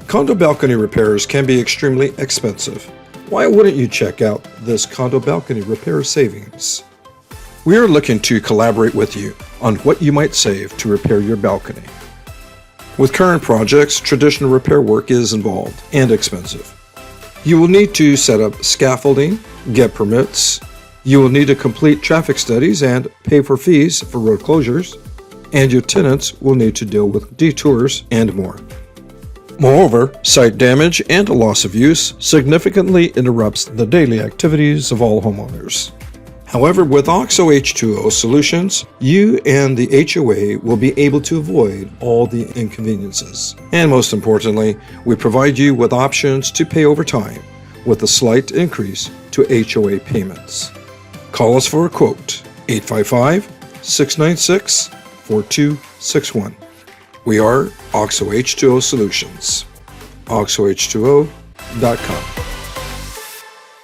Condo balcony repairs can be extremely expensive. Why wouldn't you check out this condo balcony repair savings? We are looking to collaborate with you on what you might save to repair your balcony. With current projects, traditional repair work is involved and expensive. You will need to set up scaffolding, get permits. You will need to complete traffic studies and pay for fees for road closures. And your tenants will need to deal with detours and more. Moreover, site damage and loss of use significantly interrupts the daily activities of all homeowners. However, with OXO H2O Solutions, you and the HOA will be able to avoid all the inconveniences. And most importantly, we provide you with options to pay over time with a slight increase to HOA payments. Call us for a quote, 855-696-4261. We are OXO H2O Solutions, oxoh2o.com.